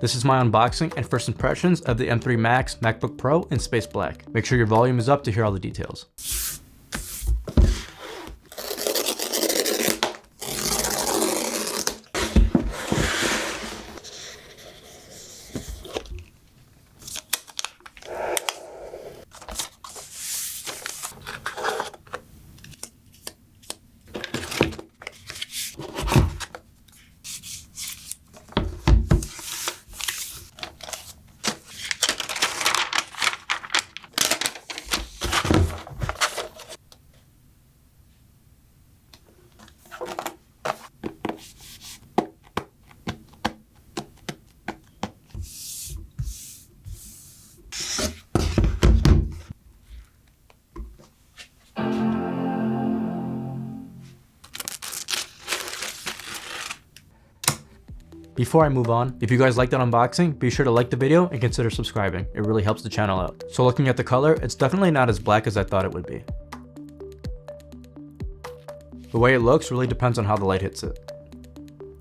This is my unboxing and first impressions of the M3 Max MacBook Pro in space black. Make sure your volume is up to hear all the details. Before I move on, if you guys liked that unboxing, be sure to like the video and consider subscribing. It really helps the channel out. So looking at the color, it's definitely not as black as I thought it would be. The way it looks really depends on how the light hits it.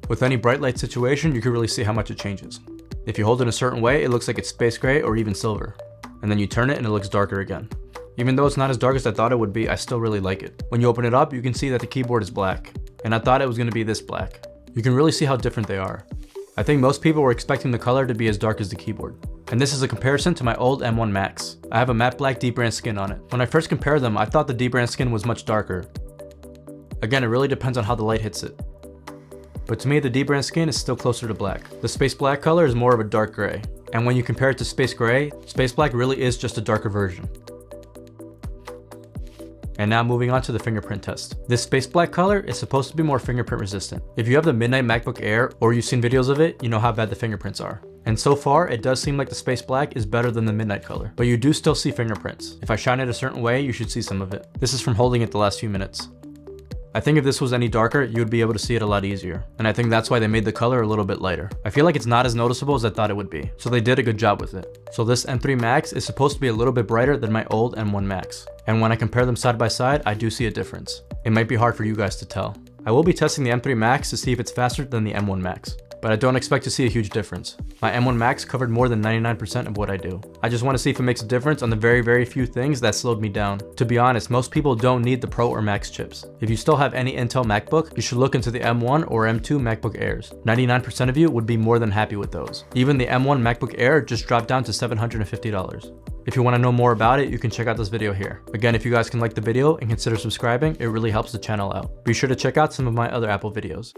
With any bright light situation, you can really see how much it changes. If you hold it a certain way, it looks like it's space gray or even silver. And then you turn it and it looks darker again. Even though it's not as dark as I thought it would be, I still really like it. When you open it up, you can see that the keyboard is black. And I thought it was going to be this black. You can really see how different they are. I think most people were expecting the color to be as dark as the keyboard. And this is a comparison to my old M1 Max. I have a matte black dbrand skin on it. When I first compared them, I thought the dbrand skin was much darker. Again, it really depends on how the light hits it. But to me, the dbrand skin is still closer to black. The space black color is more of a dark gray. And when you compare it to space gray, space black really is just a darker version. And now moving on to the fingerprint test. This space black color is supposed to be more fingerprint resistant. If you have the Midnight MacBook Air or you've seen videos of it, you know how bad the fingerprints are. And so far, it does seem like the space black is better than the Midnight color, but you do still see fingerprints. If I shine it a certain way, you should see some of it. This is from holding it the last few minutes. I think if this was any darker, you would be able to see it a lot easier. And I think that's why they made the color a little bit lighter. I feel like it's not as noticeable as I thought it would be. So they did a good job with it. So this M3 Max is supposed to be a little bit brighter than my old M1 Max. And when I compare them side by side, I do see a difference. It might be hard for you guys to tell. I will be testing the M3 Max to see if it's faster than the M1 Max. But I don't expect to see a huge difference. My M1 Max covered more than 99% of what I do. I just want to see if it makes a difference on the very few things that slowed me down. To be honest, most people don't need the Pro or Max chips. If you still have any Intel MacBook, you should look into the M1 or M2 MacBook Airs. 99% of you would be more than happy with those. Even the M1 MacBook Air just dropped down to $750. If you want to know more about it, you can check out this video here. Again, if you guys can like the video and consider subscribing, it really helps the channel out. Be sure to check out some of my other Apple videos.